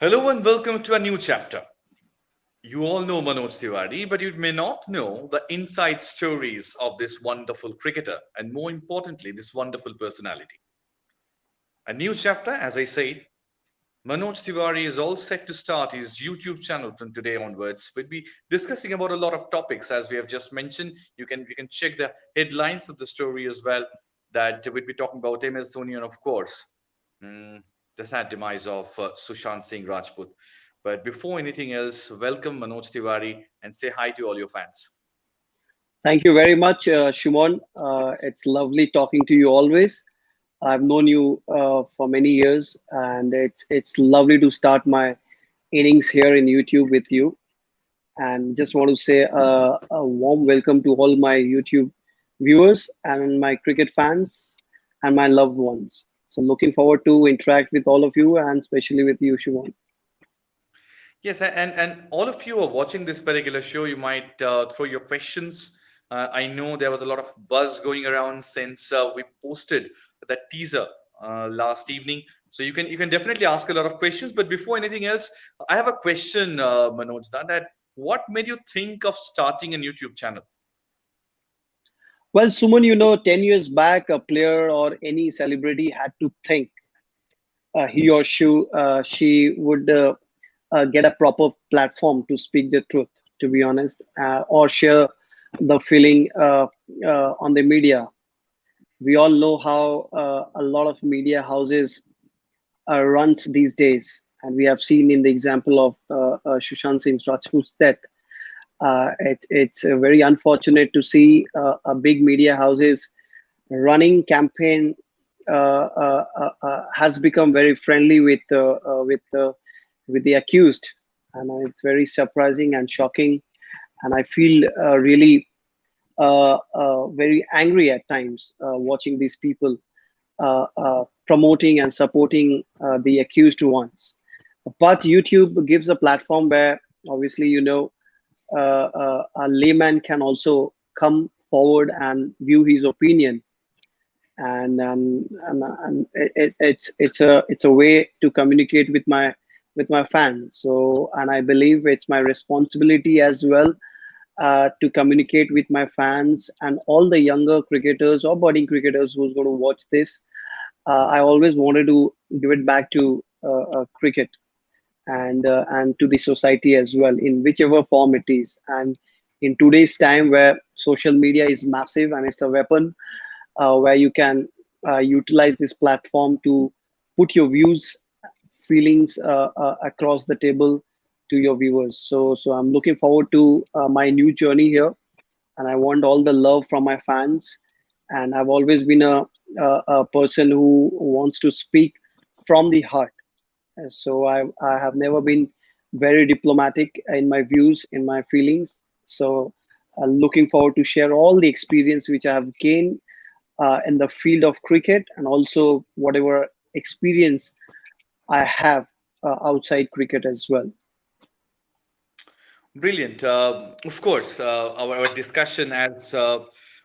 Hello and welcome to a new chapter. You all know Manoj Tiwary, but you may not know the inside stories of this wonderful cricketer and, more importantly, this wonderful personality. A new chapter, as I said, Manoj Tiwary is all set to start his YouTube channel from today onwards. We'll be discussing about a lot of topics, as we have just mentioned. You can check the headlines of the story as well. That we'll be talking about MS Dhoni and, of course, mm, the sad demise of Sushant Singh Rajput. But before anything else, welcome Manoj Tiwary and say hi to all your fans. Thank you very much, Shumon. It's lovely talking to you always. I've known you for many years, and it's lovely to start my innings here in YouTube with you. And just want to say a warm welcome to all my YouTube viewers and my cricket fans and my loved ones. So looking forward to interact with all of you and especially with you, Shumon. Yes, and all of you are watching this particular show. You might throw your questions. I know there was a lot of buzz going around since we posted that teaser last evening. So you can definitely ask a lot of questions. But before anything else, I have a question, Manoj. That what made you think of starting a YouTube channel? Well, Suman, 10 years back, a player or any celebrity had to think he or she would get a proper platform to speak the truth, to be honest, or share the feeling on the media. We all know how a lot of media houses runs these days, and we have seen in the example of Sushant Singh Rajput's death. It's very unfortunate to see a big media houses running campaign has become very friendly with the accused, and it's very surprising and shocking. And I feel really very angry at times watching these people promoting and supporting the accused ones. But YouTube gives a platform where obviously a layman can also come forward and view his opinion, and it's a way to communicate with my fans. So, and I believe it's my responsibility as well to communicate with my fans and all the younger cricketers or budding cricketers who's going to watch this. I always wanted to give it back to cricket and to the society as well in whichever form it is. And in today's time where social media is massive and it's a weapon where you can utilize this platform to put your views, feelings across the table to your viewers. So I'm looking forward to my new journey here, and I want all the love from my fans. And I've always been a person who wants to speak from the heart. So I have never been very diplomatic in my views, in my feelings. So looking forward to share all the experience which I have gained in the field of cricket, and also whatever experience I have outside cricket as well. Brilliant. Of course, our discussion, as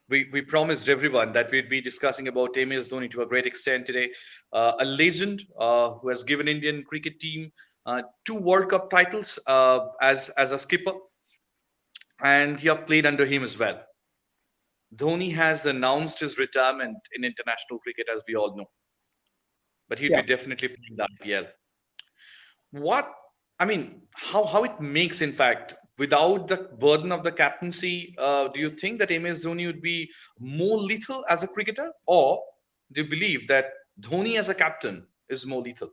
we promised everyone that we'd be discussing about MS Dhoni to a great extent today, a legend who has given Indian cricket team two World Cup titles as a skipper, and you have played under him as well. Dhoni has announced his retirement in international cricket, as we all know, but he'd be Yeah. definitely playing the IPL. What I mean, how it makes, in fact, without the burden of the captaincy, do you think that MS Dhoni would be more lethal as a cricketer, or do you believe that Dhoni as a captain is more lethal?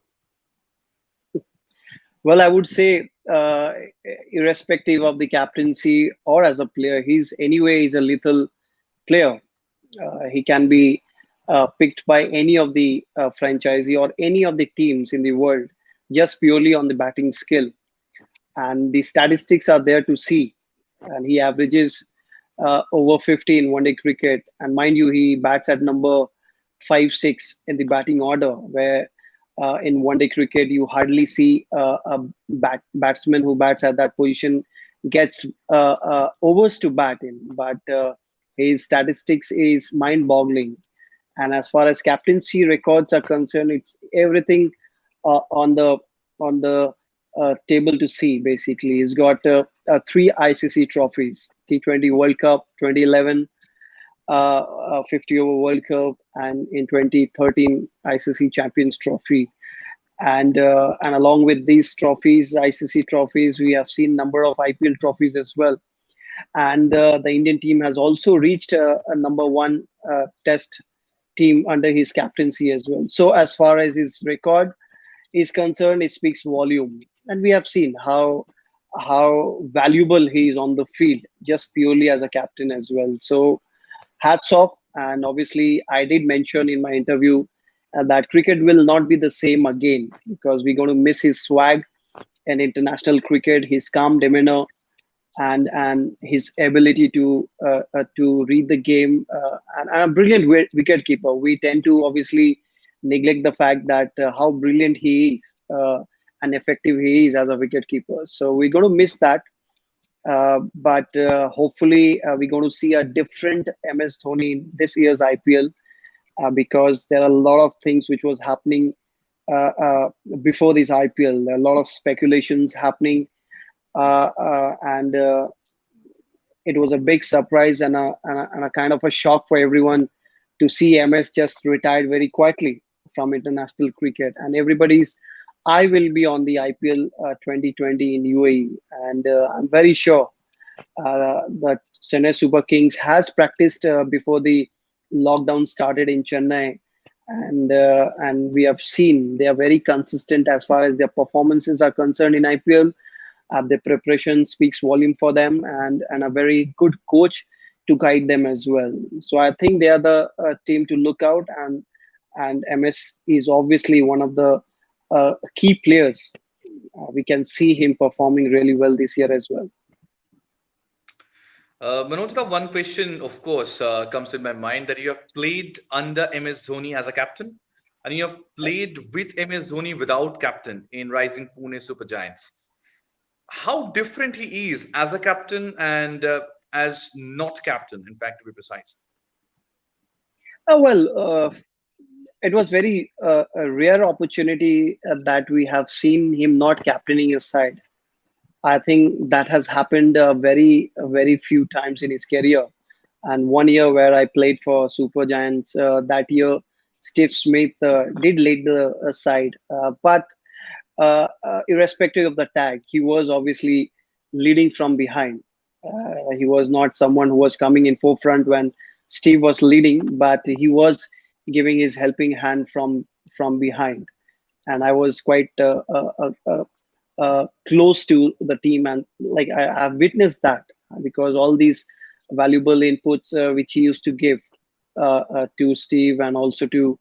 Well, I would say, irrespective of the captaincy or as a player, he's a lethal player. He can be picked by any of the franchisee or any of the teams in the world just purely on the batting skill. And the statistics are there to see. And he averages over 50 in one day cricket. And mind you, he bats at number 5, 6 in the batting order, where in one day cricket, you hardly see a batsman who bats at that position gets overs to bat in. But his statistics is mind boggling. And as far as captaincy records are concerned, it's everything on the table to see. Basically, he's got three ICC trophies: T20 World Cup 2011, 50 over World Cup, and in 2013 ICC Champions Trophy. And along with these trophies, ICC trophies, we have seen number of IPL trophies as well. And the Indian team has also reached a number one Test team under his captaincy as well. So as far as his record is concerned, it speaks volume. And we have seen how valuable he is on the field, just purely as a captain as well. So hats off. And obviously, I did mention in my interview that cricket will not be the same again, because we're going to miss his swag in international cricket, his calm demeanor, and his ability to read the game, and a brilliant wicket keeper. We tend to obviously neglect the fact that how brilliant he is, and effective he is as a wicket keeper. So we're going to miss that. But hopefully, we're going to see a different MS Dhoni in this year's IPL, because there are a lot of things which was happening before this IPL. There are a lot of speculations happening, and it was a big surprise and a kind of a shock for everyone to see MS just retired very quietly from international cricket. And everybody's eye will be on the IPL 2020 in UAE, and I'm very sure that Chennai Super Kings has practiced before the lockdown started in Chennai, and we have seen they are very consistent as far as their performances are concerned in IPL. The preparation speaks volume for them, and a very good coach to guide them as well. So I think they are the team to look out, and MS is obviously one of the key players. We can see him performing really well this year as well. Manoj, the one question, of course, comes in my mind that you have played under MS Dhoni as a captain, and you have played with MS Dhoni without captain in Rising Pune Super Giants. How different he is as a captain and as not captain, in fact, to be precise. Well, it was very a rare opportunity that we have seen him not captaining his side. I think that has happened very few times in his career. And one year where I played for Super Giants, that year Steve Smith did lead the side, but irrespective of the tag, he was obviously leading from behind. He was not someone who was coming in forefront when Steve was leading, but he was giving his helping hand from behind. And I was quite close to the team, and like I've witnessed that, because all these valuable inputs which he used to give to Steve, and also to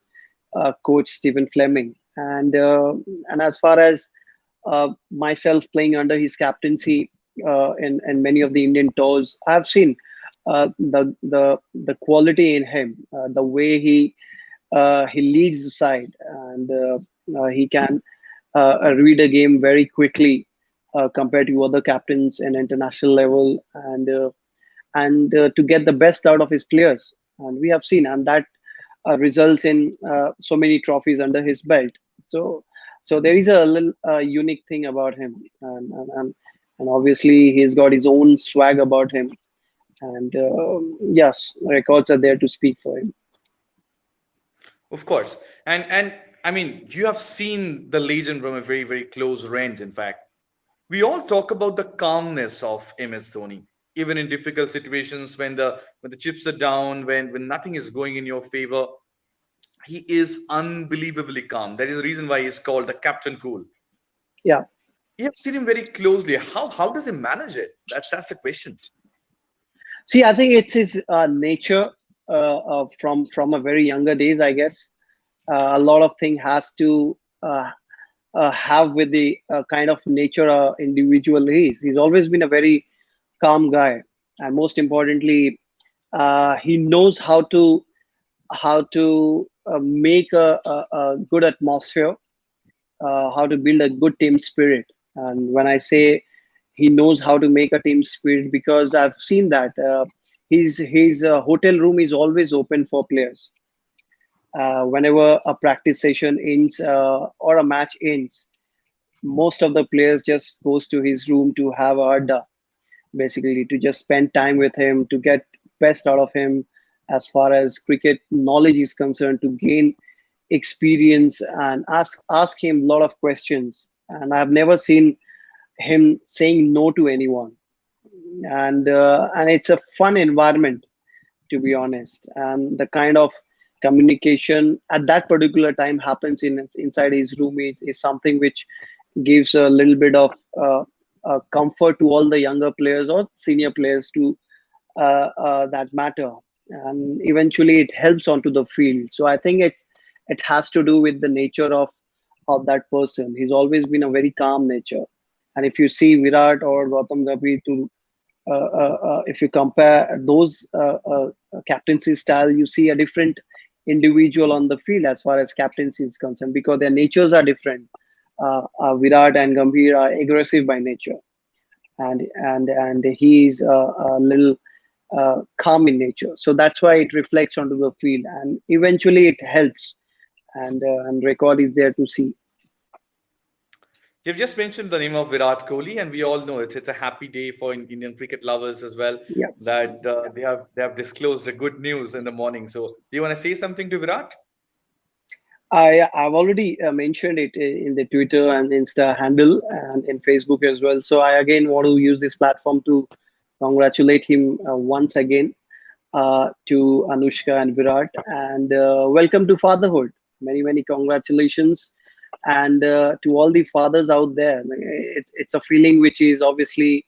coach Stephen Fleming. And as far as myself playing under his captaincy in many of the Indian tours, I've seen the quality in him, the way he leads the side, and he can read a game very quickly compared to other captains in international level, and to get the best out of his players. And we have seen, and that results in so many trophies under his belt. So, so there is a little unique thing about him, and obviously he's got his own swag about him. And yes, records are there to speak for him. Of course. And I mean, you have seen the legend from a very, very close range, in fact. We all talk about the calmness of MS Dhoni, even in difficult situations when the chips are down, when nothing is going in your favor. He is unbelievably calm. That is the reason why he's called the Captain Cool. Yeah. You have seen him very closely. How does he manage it? That's the question. See, I think it's his nature from a very younger days, I guess. A lot of thing has to have with the kind of nature individual he is. He's always been a very calm guy, and most importantly, he knows how to make a good atmosphere, how to build a good team spirit. And when I say he knows how to make a team spirit, because I've seen that his hotel room is always open for players. Whenever a practice session ends or a match ends, most of the players just goes to his room to have a adda, basically to just spend time with him, to get best out of him as far as cricket knowledge is concerned, to gain experience and ask him a lot of questions. And I've never seen him saying no to anyone. And it's a fun environment, to be honest. And the kind of communication at that particular time happens inside his room is something which gives a little bit of comfort to all the younger players or senior players to that matter. And eventually it helps onto the field. So I think it has to do with the nature of that person. He's always been a very calm nature. And if you see Virat or Gautam Gambhir to if you compare those captaincy style, you see a different individual on the field as far as captaincy is concerned, because their natures are different. Virat and Gambhir are aggressive by nature, and he's a little calm in nature. So that's why it reflects onto the field, and eventually it helps. And record is there to see. You've just mentioned the name of Virat Kohli, and we all know it's a happy day for Indian cricket lovers as well Yeah. that they have disclosed the good news in the morning. So, do you want to say something to Virat? I've already mentioned it in the Twitter and Insta handle and in Facebook as well. So I again want to use this platform to congratulate him once again, to Anushka and Virat, and welcome to fatherhood. Many congratulations, and to all the fathers out there. It's a feeling which is obviously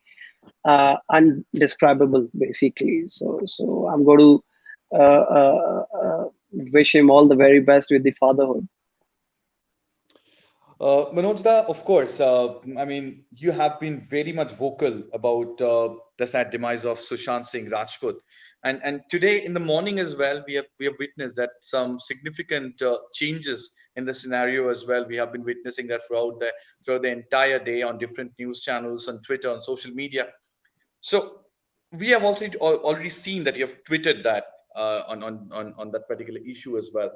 undescribable, basically. So I'm going to wish him all the very best with the fatherhood. Manojda, of course. I mean, you have been very much vocal about the sad demise of Sushant Singh Rajput, and today in the morning as well, we have witnessed that some significant changes in the scenario as well. We have been witnessing that throughout the entire day on different news channels, on Twitter, on social media. So we have also already seen that you have tweeted that on that particular issue as well.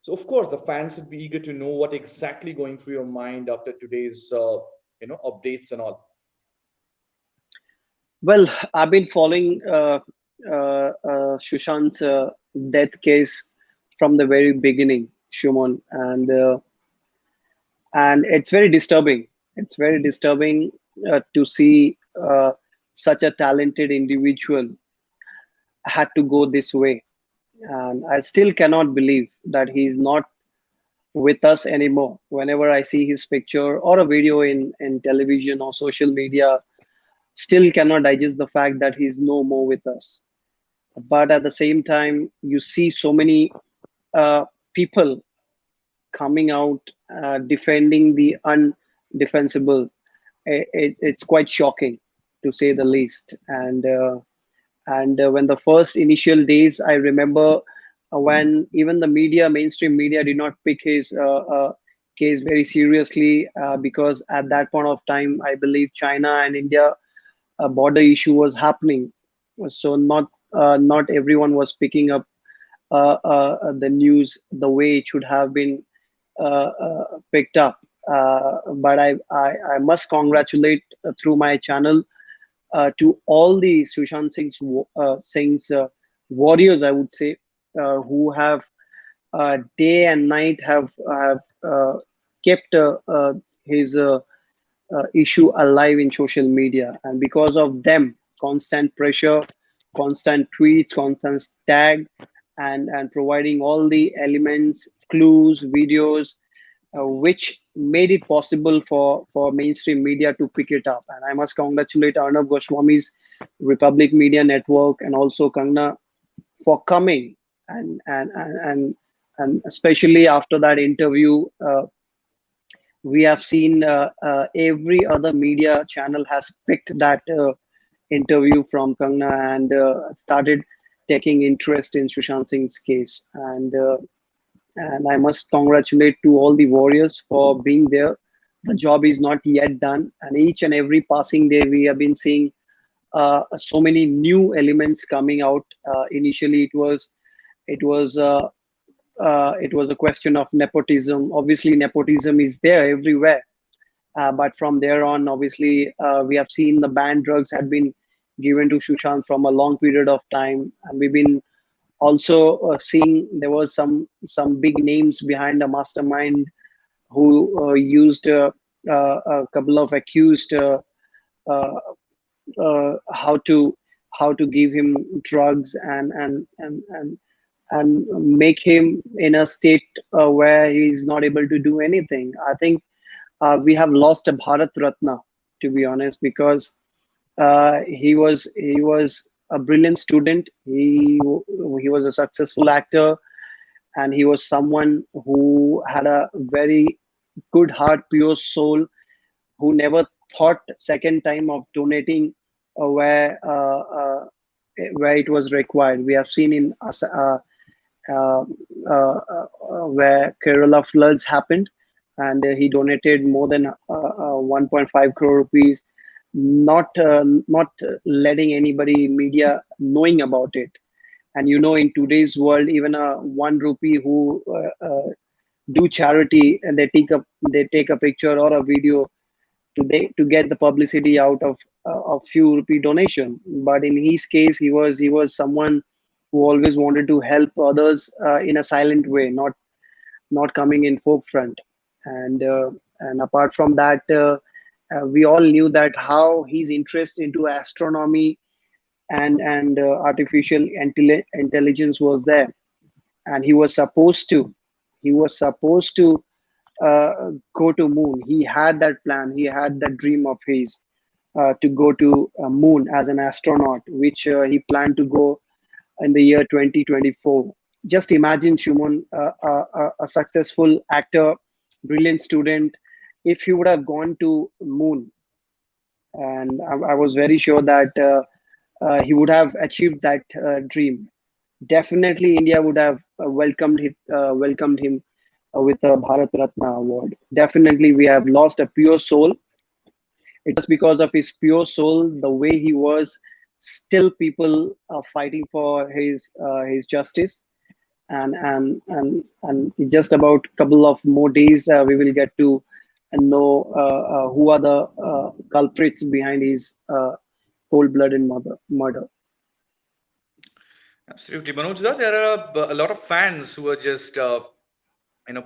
So of course, the fans would be eager to know what exactly going through your mind after today's updates and all. Well, I've been following Sushant's death case from the very beginning, Shumon, and it's very disturbing. It's very disturbing to see such a talented individual had to go this way, and I still cannot believe that he's not with us anymore. Whenever I see his picture or a video in television or social media, still cannot digest the fact that he's no more with us. But at the same time, you see so many people coming out defending the undefensible. It's quite shocking, to say the least. And when the first initial days, I remember when even the media, mainstream media, did not pick his case very seriously, because at that point of time, I believe China and India border issue was happening. So not everyone was picking up the news the way it should have been picked up. But I must congratulate through my channel to all the Sushant Singh's warriors, I would say, who have day and night have kept his issue alive in social media, and because of them, constant pressure, constant tweets, constant tag, and providing all the elements, clues, videos, which made it possible for mainstream media to pick it up. And I must congratulate Arnav Goswami's Republic Media Network and also Kangna for coming, and and and and, and especially after that interview, we have seen every other media channel has picked that interview from Kangna and started taking interest in Sushant Singh's case. And I must congratulate to all the warriors for being there. The job is not yet done, and each and every passing day we have been seeing so many new elements coming out. Initially, it was it was a question of nepotism. Obviously, nepotism is there everywhere, But from there on, obviously, we have seen the banned drugs had been given to Sushant from a long period of time, and we've been also seeing there was some big names behind the mastermind who used a couple of accused uh, how to give him drugs and make him in a state where he's not able to do anything. I think we have lost a Bharat Ratna, to be honest, because he was a brilliant student. He was a successful actor, and he was someone who had a very good heart, pure soul, who never thought second time of donating where it was required. We have seen in uh, where Kerala floods happened, and he donated more than 1.5 crore rupees, not letting anybody media knowing about it. And in today's world, even a 1 rupee who do charity, and they take a picture or a video to get the publicity out of a few rupee donation. But in his case, he was someone who always wanted to help others in a silent way, not coming in forefront. And apart from that, we all knew that how his interest into astronomy and artificial intelligence was there, and he was supposed to go to moon. He had that plan. He had that dream of his to go to moon as an astronaut, which he planned to go in the year 2024. Just imagine, Shumon, a successful actor, brilliant student, if he would have gone to moon. And I was very sure that he would have achieved that dream. Definitely, India would have welcomed him with a Bharat Ratna award. Definitely, we have lost a pure soul. It's just because of his pure soul, the way he was. Still, people are fighting for his justice, and in just about couple of more days, we will get to know who are the culprits behind his cold-blooded murder. Absolutely, Manoj. There are a lot of fans who are just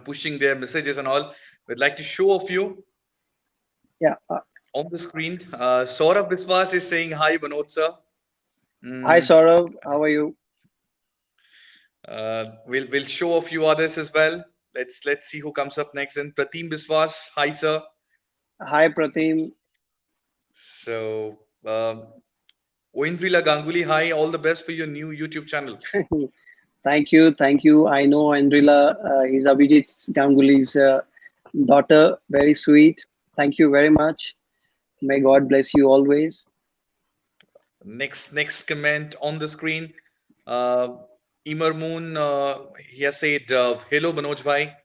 pushing their messages and all. We'd like to show a few Yeah. on the screen. Saurabh Biswas is saying hi, Manoj sir. Hi, Mm, Saurav. How are you? we'll show a few others as well. Let's see who comes up next. And Pratim Biswas, hi sir. Hi, Pratim. So Oindrila Ganguly, hi. All the best for your new YouTube channel. Thank you. Thank you. I know Andrila is Abhijit Ganguly's daughter. Very sweet. Thank you very much. May God bless you always. Next comment on the screen. Uh, Imer Moon, he has said, "Hello, Manoj bhai."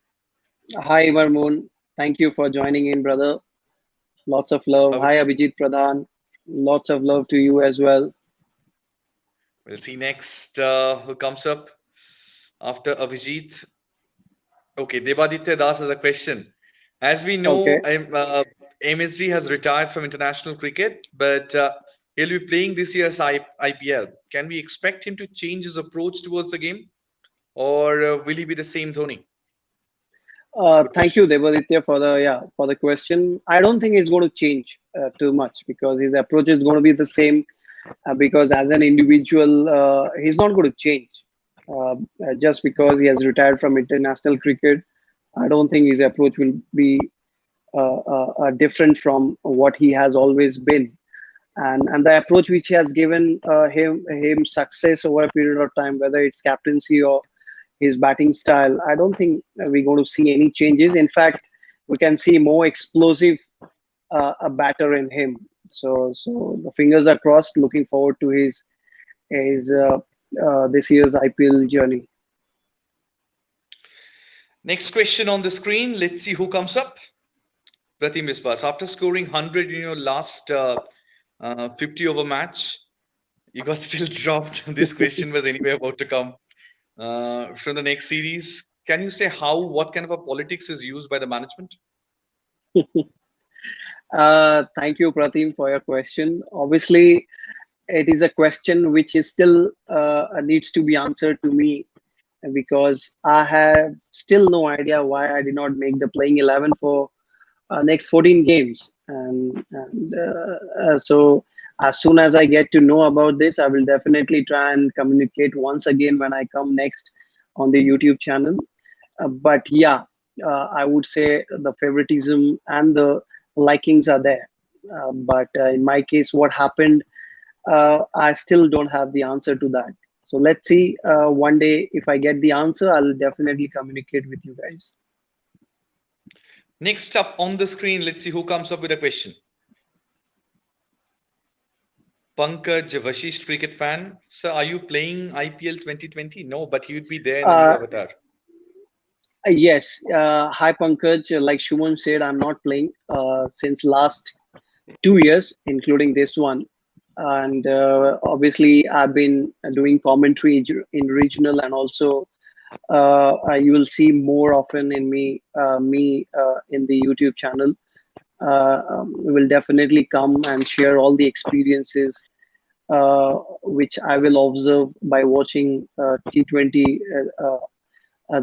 Hi, Varmoon. Thank you for joining in, brother. Lots of love. Hi, Abhijit, Abhijit Pradhan. Lots of love to you as well. we'll see next who comes up after Abhijit. Okay, Devaditya Das has a question. As we know, Okay. MSG has retired from international cricket, but he'll be playing this year's IPL. Can we expect him to change his approach towards the game, or will he be the same Dhoni? Good Thank you, question. Devaditya, for the question. I don't think it's going to change too much because his approach is going to be the same. Because as an individual, he's not going to change. Just because he has retired from international cricket, I don't think his approach will be different from what he has always been. And the approach which he has given him success over a period of time, whether it's captaincy or his batting style, I don't think we're going to see any changes. In fact, we can see more explosive a batter in him. So the fingers are crossed. Looking forward to his this year's IPL journey. Next question on the screen. Let's see who comes up. Pratim Biswas. After scoring 100 in your last 50 over match, you got still dropped. This question was anyway about to come from the next series. Can you say what kind of a politics is used by the management? Thank you, Pratim, for your question. Obviously, it is a question which is still needs to be answered to me because I have still no idea why I did not make the playing 11 for next 14 games. So as soon as I get to know about this, I will definitely try and communicate once again when I come next on the YouTube channel. But yeah, I would say the favoritism and the likings are there. But in my case, what happened, I still don't have the answer to that. So let's see. One day, if I get the answer, I'll definitely communicate with you guys. Next up on the screen, let's see who comes up with a question. Pankaj Vashisht, cricket fan. Sir, are you playing IPL 2020? No, but you'd be there in the new Uh, avatar. yes. Hi, Pankaj. Like Shuman said, I'm not playing since last 2 years, including this one. And obviously, I've been doing commentary in regional, and also you will see more often in me in the YouTube channel. We will definitely come and share all the experiences which I will observe by watching T20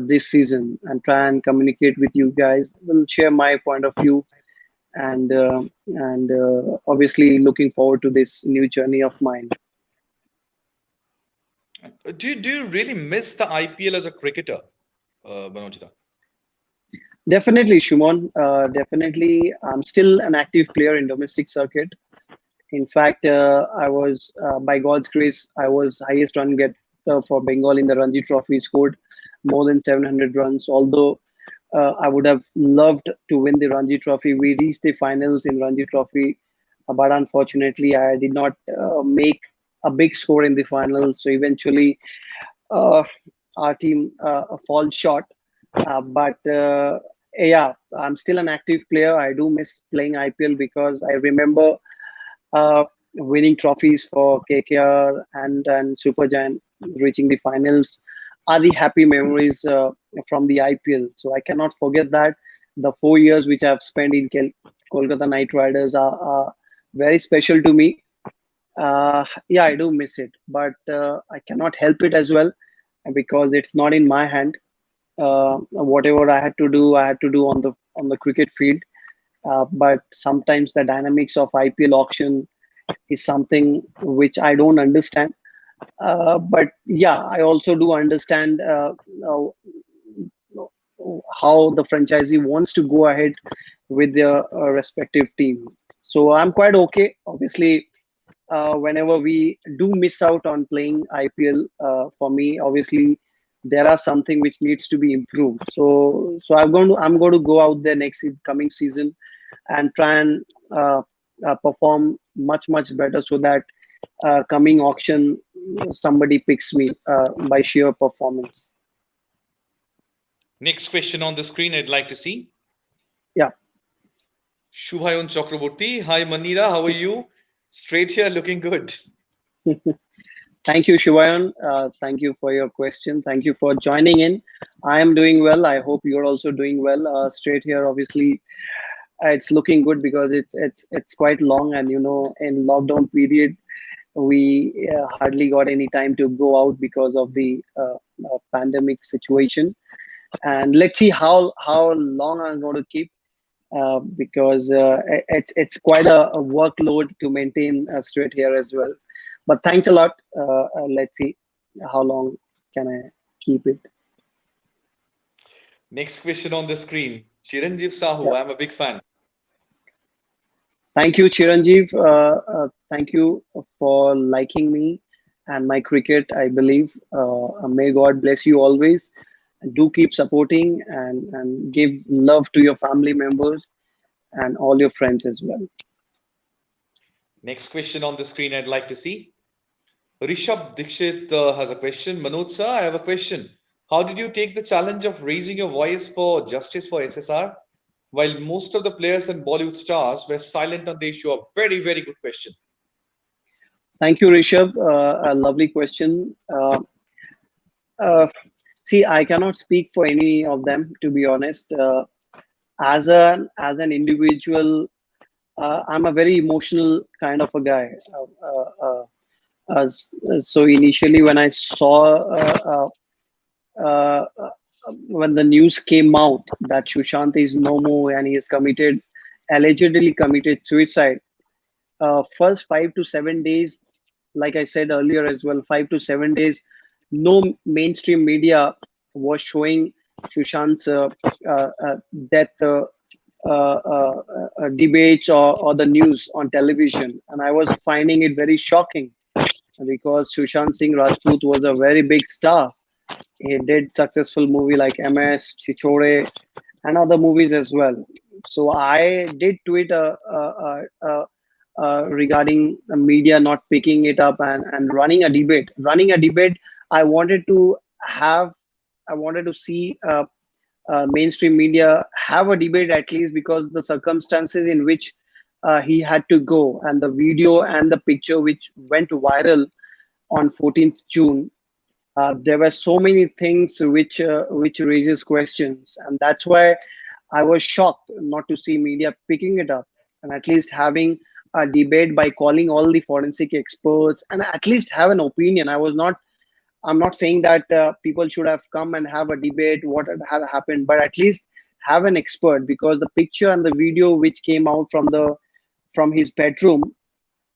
this season and try and communicate with you guys. Will share my point of view and obviously looking forward to this new journey of mine. Do you really miss the IPL as a cricketer, Manojita? Definitely, Shumon. Definitely, I'm still an active player in domestic circuit. In fact, I was, by God's grace, I was highest run getter for Bengal in the Ranji Trophy. Scored more than 700 runs. Although I would have loved to win the Ranji Trophy. We reached the finals in Ranji Trophy, but unfortunately, I did not make a big score in the finals. So eventually, uh, our team falls short. But yeah, I'm still an active player. I do miss playing IPL because I remember winning trophies for KKR and Super Giant, reaching the finals are the happy memories from the IPL. So I cannot forget that. The 4 years which I've spent in Kolkata Knight Riders are very special to me. Yeah, I do miss it, but I cannot help it as well because it's not in my hand. Whatever I had to do on the cricket field. But sometimes the dynamics of IPL auction is something which I don't understand. But yeah, I also do understand uh, how the franchisee wants to go ahead with their respective team. So I'm quite okay. Obviously, whenever we do miss out on playing IPL, for me, obviously there are something which needs to be improved. So I'm going to go out there coming season and try and perform much better so that coming auction somebody picks me by sheer performance. Next question on the screen I'd like to see. Yeah. Shubhayan Chakraborty. Hi, Manira. How are you? Straight here, looking good. Thank you, Shivayan. Thank you for your question. Thank you for joining in. I am doing well. I hope you're also doing well. Straight here, obviously, it's looking good because it's quite long, and in lockdown period, we hardly got any time to go out because of the pandemic situation. And let's see how long I'm going to keep because it's quite a workload to maintain straight here as well. But thanks a lot. Let's see how long can I keep it. Next question on the screen. Chiranjeev Sahu. Yeah. I'm a big fan. Thank you, Chiranjeev. Thank you for liking me and my cricket. I believe. May God bless you always. Do keep supporting and give love to your family members and all your friends as well. Next question on the screen I'd like to see. Rishabh Dikshit has a question. Manoj sir, I have a question. How did you take the challenge of raising your voice for justice for SSR while most of the players and Bollywood stars were silent on the issue? A very, very good question. Thank you, Rishabh. A lovely question. Uh, See, I cannot speak for any of them, to be honest. As an individual, I'm a very emotional kind of a guy. So initially, when I saw when the news came out that Sushant is no more and he is committed, allegedly committed suicide, first 5 to 7 days, like I said earlier as well, 5 to 7 days, no mainstream media was showing Sushant's death debates or the news on television, and I was finding it very shocking because Sushant Singh Rajput was a very big star. He did successful movie like MS, Chichore, and other movies as well. So I did tweet regarding the media not picking it up and running a debate. Running a debate, I wanted to have, I wanted to see mainstream media have a debate at least because the circumstances in which he had to go and the video and the picture which went viral on 14th June, there were so many things which raises questions, and that's why I was shocked not to see media picking it up and at least having a debate by calling all the forensic experts and at least have an opinion. I'm not saying that people should have come and have a debate what had happened, but at least have an expert because the picture and the video which came out from his bedroom,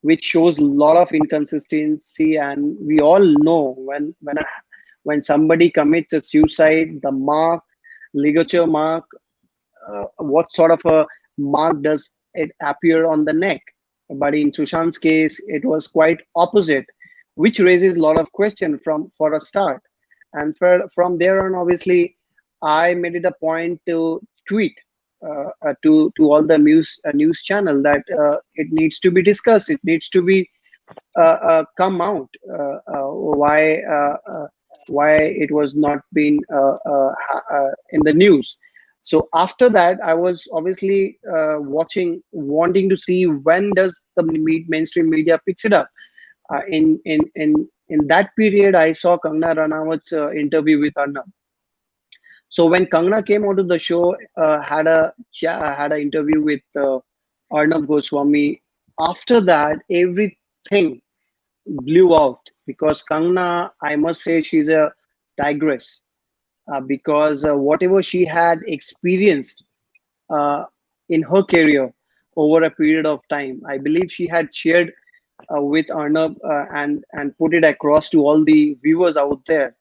which shows a lot of inconsistency, and we all know when somebody commits a suicide, the mark, ligature mark, what sort of a mark does it appear on the neck? But in Sushant's case, it was quite opposite, which raises a lot of question from for a start. And from there on, obviously, I made it a point to tweet to all the news channel that it needs to be discussed. It needs to be come out why it was not being in the news. So after that, I was obviously wanting to see when does the mainstream media picks it up. In that period, I saw Kangna Ranawat's interview with Arnab. So when Kangna came onto the show, had an interview with Arnab Goswami. After that, everything blew out because Kangna, I must say, she's a tigress because whatever she had experienced uh, in her career over a period of time, I believe she had shared with Arnab and put it across to all the viewers out there.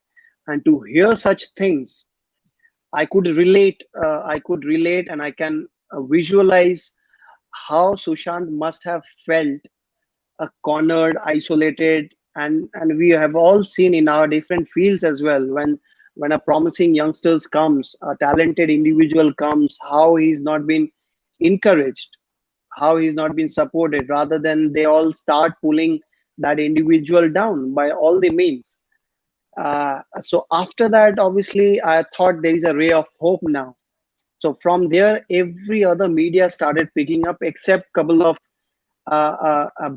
And to hear such things, I could relate. I could relate, and I can visualize how Sushant must have felt cornered, isolated, and we have all seen in our different fields as well when a promising youngsters comes, a talented individual comes, how he's not been encouraged, how he's not been supported, rather than they all start pulling that individual down by all the means. So after that, obviously, I thought there is a ray of hope now. So from there, every other media started picking up, except couple of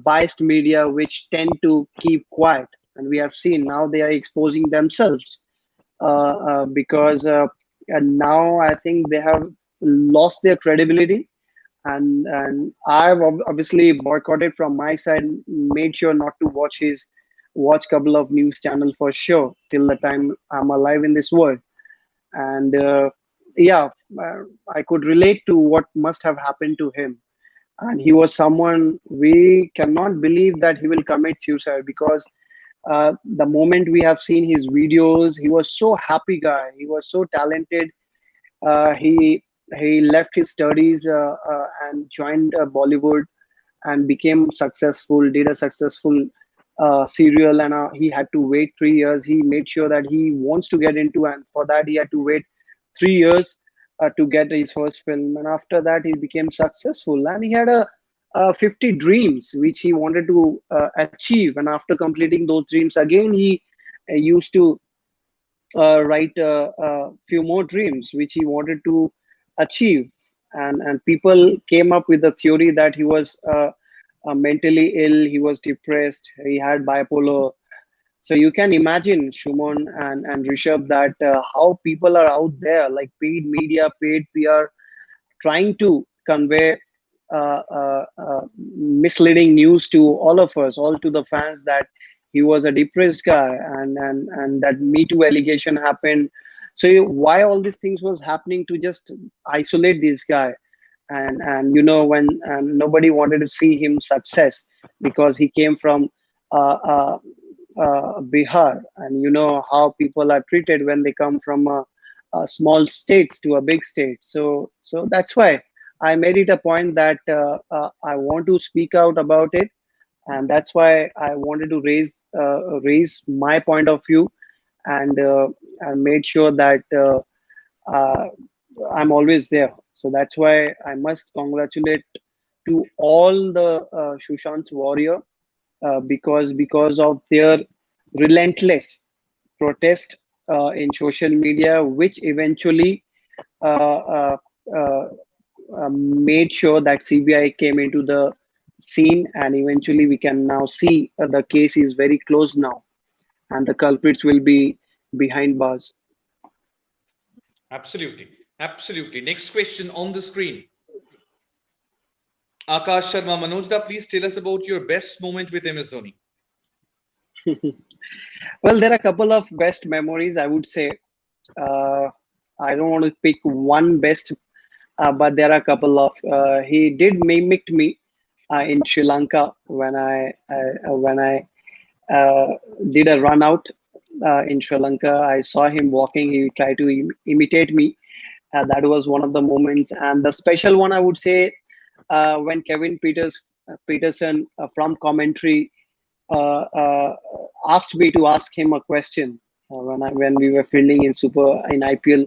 biased media which tend to keep quiet, and we have seen now they are exposing themselves because and now I think they have lost their credibility, and I've obviously boycotted from my side, made sure not to watch couple of news channel for sure till the time I'm alive in this world. And yeah, I could relate to what must have happened to him, and he was someone we cannot believe that he will commit suicide because the moment we have seen his videos, he was so happy guy, he was so talented. He left his studies and joined Bollywood and became successful, did a successful serial, and he had to wait 3 years. He made sure that he wants to get into, and for that he had to wait 3 years to get his first film. And after that, he became successful, and he had a 50 dreams which he wanted to achieve. And after completing those dreams, again he used to write a few more dreams which he wanted to achieve, and people came up with the theory that he was mentally ill, he was depressed, he had bipolar. So you can imagine, Shumon and Rishabh, that how people are out there, like paid media, paid PR, trying to convey misleading news to all of us, all to the fans, that he was a depressed guy, and that Me Too allegation happened. So why all these things was happening to just isolate this guy? And when nobody wanted to see him success, because he came from uh, uh, Bihar, and you know how people are treated when they come from a small states to a big state. So that's why I made it a point that I want to speak out about it, and that's why I wanted to raise my point of view, and made sure that uh, I'm always there. So that's why I must congratulate to all the Sushant's warrior, because of their relentless protest in social media, which eventually uh, uh, uh, made sure that CBI came into the scene, and eventually we can now see the case is very close now, and the culprits will be behind bars. Absolutely. Absolutely. Next question on the screen. Akash Sharma, Manojda, please tell us about your best moment with MS Dhoni. Well, there are a couple of best memories, I would say. Uh, I don't want to pick one best, but there are a couple of. He did mimic me in Sri Lanka when I did a run out in Sri Lanka. I saw him walking. He tried to imitate me. That was one of the moments, and the special one I would say when Peterson from commentary asked me to ask him a question when we were fielding in IPL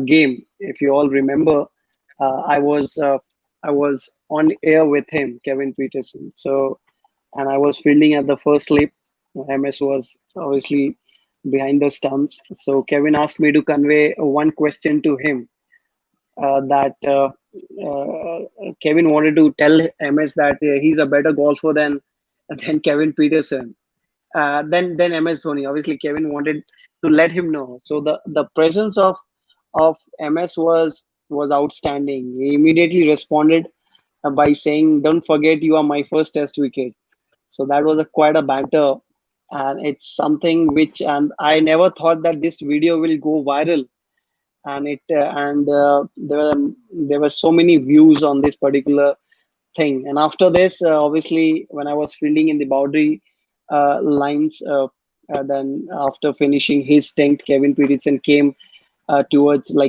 game. If you all remember, uh, I was uh, I was on air with him, Kevin Peterson. So, and I was fielding at the first slip. MS was obviously behind the stumps. So Kevin asked me to convey one question to him, that Kevin wanted to tell MS that he's a better golfer than Kevin Peterson, then MS Dhoni. Obviously, Kevin wanted to let him know. So the presence of MS was outstanding. He immediately responded by saying, "Don't forget, you are my first Test wicket." So that was quite a banter, and it's something which, and I never thought that this video will go viral, and there were so many views on this particular thing. And after this, obviously, when I was fielding in the boundary lines, then after finishing his stint, Kevin Peterson came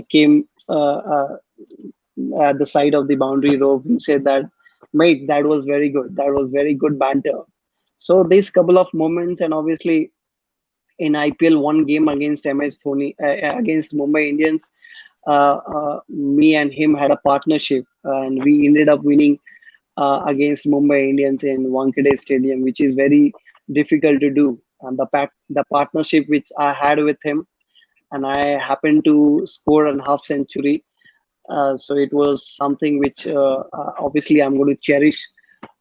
came at the side of the boundary rope. He said that, mate, that was very good. That was very good banter. So these couple of moments, and obviously in IPL, one game against MS Dhoni, against Mumbai Indians, me and him had a partnership, and we ended up winning against Mumbai Indians in Wankhede Stadium, which is very difficult to do. And the partnership which I had with him, and I happened to score a half century. So it was something which obviously I'm going to cherish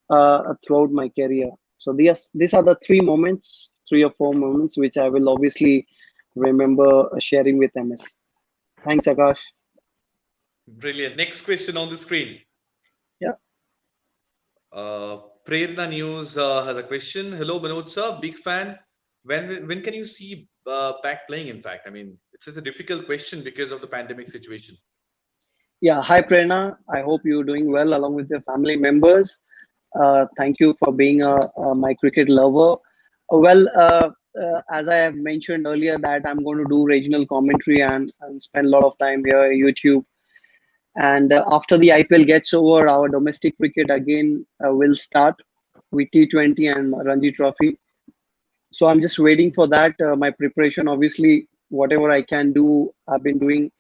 throughout my career. So these are the three or four moments which I will obviously remember sharing with MS. Thanks, Akash. Brilliant. Next question on the screen. Yeah. Uh, Prerna News has a question. Hello, Manoj sir, big fan. When can you see back playing? In fact, I mean, it's a difficult question because of the pandemic situation. Yeah. Hi, Prerna. I hope you're doing well along with your family members. Thank you for being my cricket lover. As I have mentioned earlier, that I'm going to do regional commentary and spend a lot of time here on YouTube. And after the IPL gets over, our domestic cricket again will start with T20 and Ranji Trophy. So I'm just waiting for that. My preparation, obviously, whatever I can do, I've been doing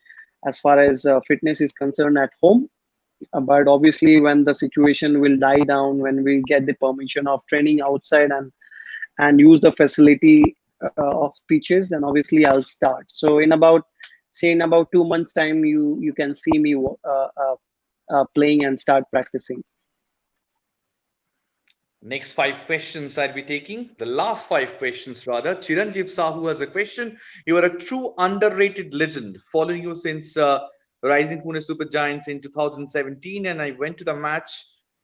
as far as fitness is concerned at home. But obviously, when the situation will die down, when we get the permission of training outside and use the facility of pitches, then obviously I'll start. So in about 2 months time, you can see me playing and start practicing. Next five questions I'll be taking. The last five questions, rather. Chiranjeev Sahu has a question. You are a true underrated legend, following you since Rising Pune Super Giants in 2017, and I went to the match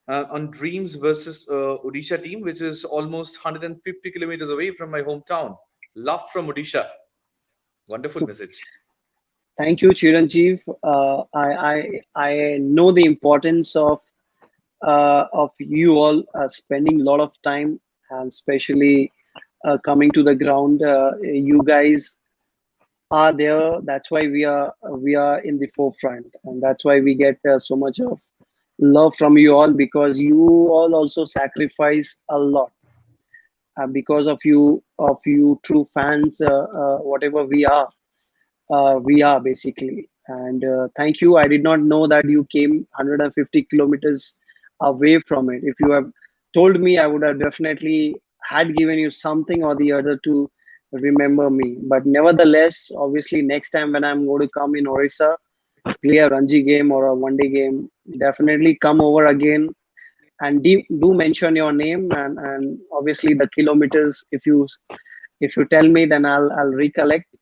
on Dreams versus Odisha team, which is almost 150 kilometers away from my hometown. Love from Odisha. Wonderful message. Thank you, Chiranjeev. I know the importance of you all spending a lot of time, and especially coming to the ground. You guys are there. That's why we are in the forefront, and that's why we get so much of love from you all, because you all also sacrifice a lot. Because of you true fans, whatever we are basically. And thank you. I did not know that you came 150 kilometers away from it. If you have told me, I would have definitely had given you something or the other to remember me. But nevertheless, obviously, next time when I'm going to come in Orissa, play a Ranji game or a one day game, definitely come over again, and do mention your name, and obviously the kilometers. If you tell me, then I'll recollect,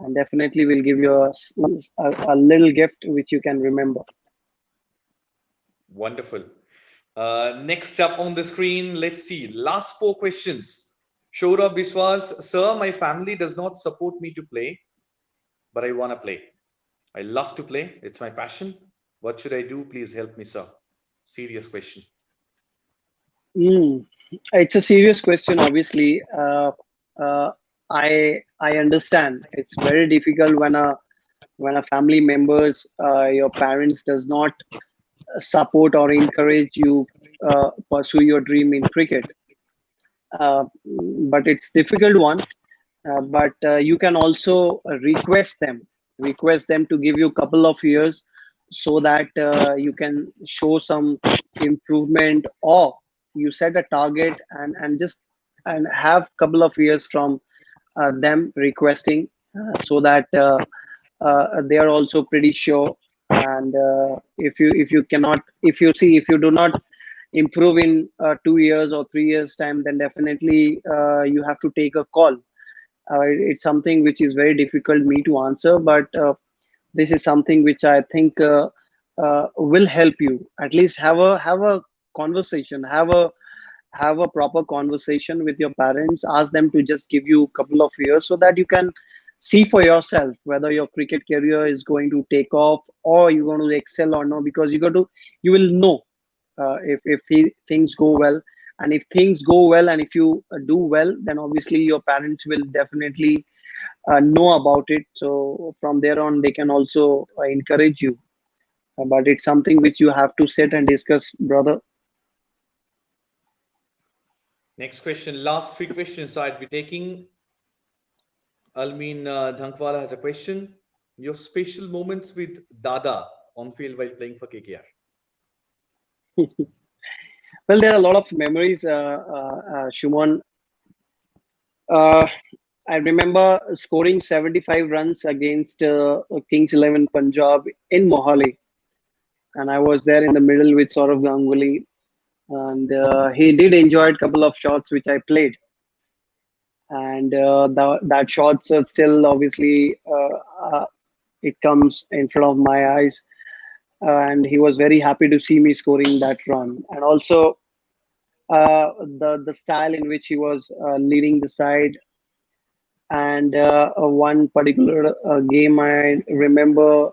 and definitely will give you a little gift which you can remember. Wonderful. Next up on the screen, let's see. Last four questions. Shourab Biswas, sir, my family does not support me to play, but I want to play. I love to play. It's my passion. What should I do? Please help me, sir. Serious question. Mm. It's a serious question, obviously. Uh, I understand. It's very difficult when a family members, your parents does not support or encourage you pursue your dream in cricket. But it's difficult one. But you can also request them to give you a couple of years, so that you can show some improvement, or you set a target, and just and have couple of years from them requesting, so that they are also pretty sure. And if you cannot, if you do not improve in 2 years or 3 years time, then definitely you have to take a call. It's something which is very difficult me to answer, but this is something which I think will help you. At least have a conversation, have a proper conversation with your parents. Ask them to just give you a couple of years, so that you can see for yourself whether your cricket career is going to take off, or you're going to excel or no. Because you will know if things go well. And if things go well, and if you do well, then obviously your parents will definitely know about it. So from there on, they can also encourage you. But it's something which you have to sit and discuss, brother. Next question. Last three questions I'd be taking. Almin Dhankwala has a question. Your special moments with Dada on field while playing for KKR. Well, there are a lot of memories, Shumon. Uh, I remember scoring 75 runs against Kings 11 Punjab in Mohali, and I was there in the middle with Saurav Ganguly, and he did enjoy a couple of shots which I played, and that shots are still obviously it comes in front of my eyes, and he was very happy to see me scoring that run, and also the style in which he was leading the side. And one particular game I remember,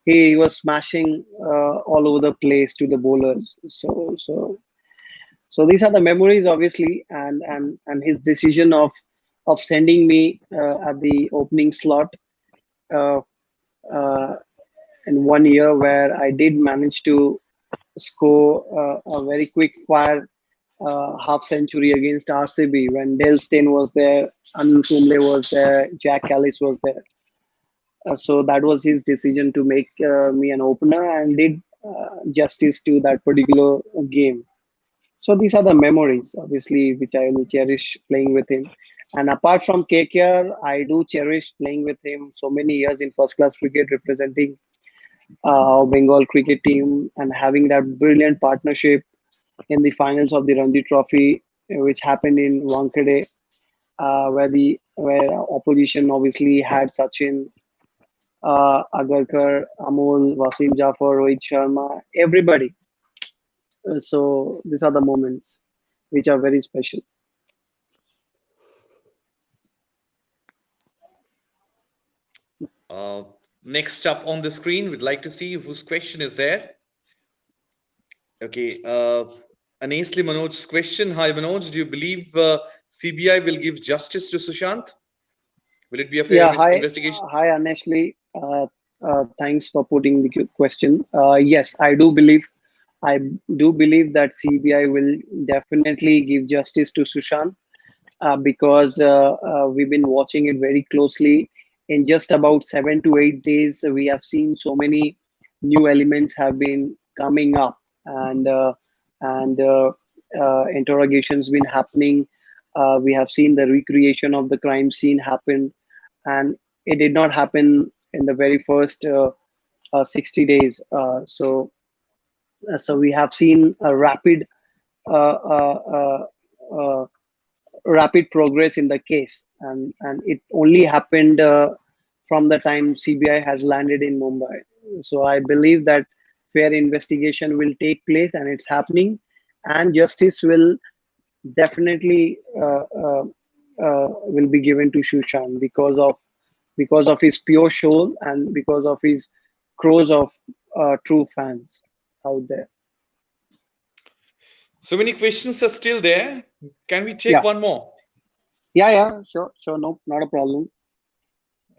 he was smashing all over the place to the bowlers. So these are the memories, obviously, and his decision of sending me at the opening slot uh, uh, in one year, where I did manage to score a very quick fire half century against RCB when Dale Steyn was there, Anil Kumble was there, Jack Callis was there. So that was his decision to make me an opener, and did justice to that particular game. So these are the memories, obviously, which I will cherish playing with him. And apart from KKR, I do cherish playing with him so many years in first class cricket, representing Bengal cricket team, and having that brilliant partnership in the finals of the Ranji Trophy, which happened in Wankhede, where opposition obviously had Sachin, Agarkar, Amol, Wasim Jafar, Rohit Sharma, everybody. So these are the moments which are very special. Uh, Next up on the screen, we'd like to see whose question is there. Okay. Anasli Manoj's question. Hi, Manoj. Do you believe CBI will give justice to Sushant? Will it be a fair Yeah, hi, investigation? hi, Aneshli. Thanks for putting the question. Yes, I do believe that CBI will definitely give justice to Sushant because we've been watching it very closely. In just about 7 to 8 days, we have seen so many new elements have been coming up, and interrogations been happening. We have seen the recreation of the crime scene happen, and it did not happen in the very first 60 days. So we have seen a uh, uh, uh, uh, rapid progress in the case, and it only happened from the time CBI has landed in Mumbai. So I believe that fair investigation will take place, and it's happening, and justice will be given to Shushan because of his pure soul and because of his crores of true fans out there. So many questions are still there. Can we take Yeah, one more? yeah, sure, no, not a problem.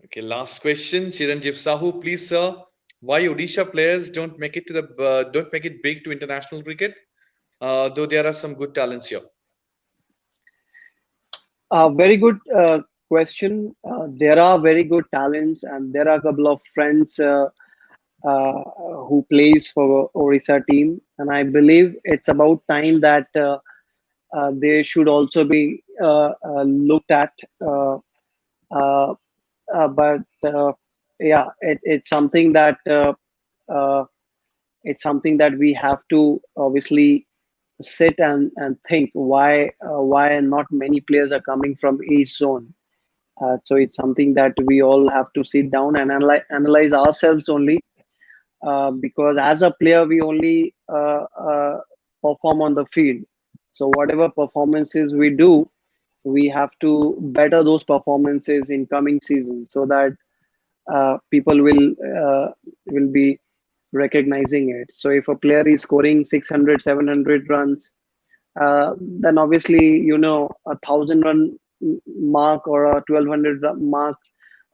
Okay, last question. Chiranjeev Sahu, please, sir. Why Odisha players don't make it big to international cricket? Though there are some good talents here. Very good question. There are very good talents, and there are a couple of friends uh, who plays for Orissa team, and I believe it's about time that they should also be looked at. Uh, but yeah, uh, it's something that we have to obviously sit and think why not many players are coming from each zone. So it's something that we all have to sit down and analyze ourselves only, because as a player we only perform on the field. So whatever performances we do, we have to better those performances in coming season so that people will be recognizing it. So if a player is scoring 600, 700 runs, then obviously, a 1,000 run mark or a 1,200 mark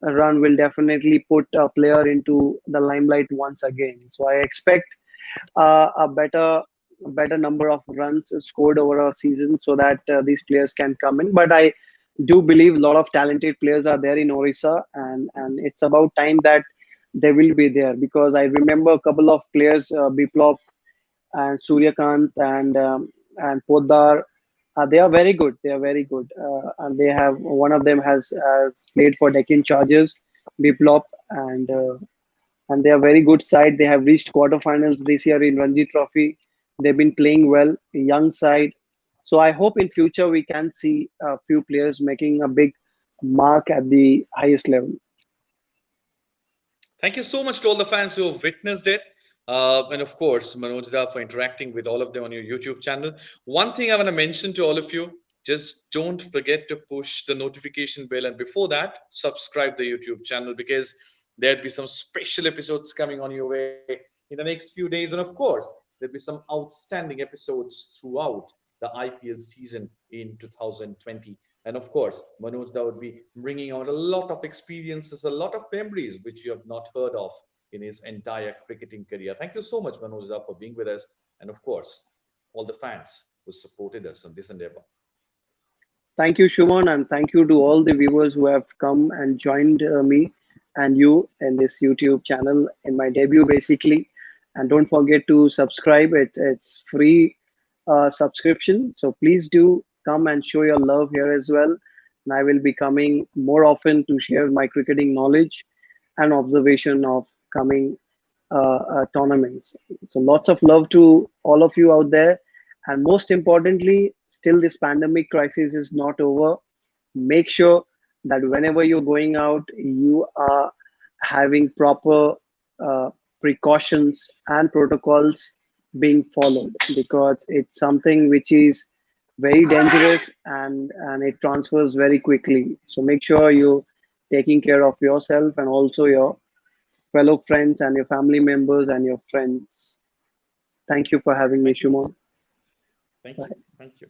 run will definitely put a player into the limelight once again. So I expect a better number of runs scored over a season so that these players can come in. But I do believe a lot of talented players are there in Orissa, and it's about time that they will be there, because I remember a couple of players, Biplop and Suryakant and Poddar. They are very good. They are very good, and they have one of them has played for Deccan Chargers, Biplop, and they are very good side. They have reached quarterfinals this year in Ranji Trophy. They've been playing well, a young side. So I hope in future we can see a few players making a big mark at the highest level. Thank you so much to all the fans who have witnessed it. And of course, Manoj Da for interacting with all of them on your YouTube channel. One thing I want to mention to all of you, just don't forget to push the notification bell. And before that, subscribe the YouTube channel, because there'll be some special episodes coming on your way in the next few days. And of course, there'll be some outstanding episodes throughout the IPL season in 2020. And of course, Manoj Da would be bringing out a lot of experiences, a lot of memories which you have not heard of in his entire cricketing career. Thank you so much, Manoj Da, for being with us. And of course, all the fans who supported us on this endeavor. Thank you, Shuman, and thank you to all the viewers who have come and joined me and you in this YouTube channel in my debut, basically. And don't forget to subscribe. It's free subscription, so please do come and show your love here as well. And I will be coming more often to share my cricketing knowledge and observation of coming tournaments. So lots of love to all of you out there. And most importantly, still this pandemic crisis is not over. Make sure that whenever you're going out, you are having proper precautions and protocols being followed, because it's something which is very dangerous, and it transfers very quickly. So make sure you're taking care of yourself and also your fellow friends and your family members and your friends. Thank you for having me, Thank you. Shumon. Thank you. Bye. Thank you.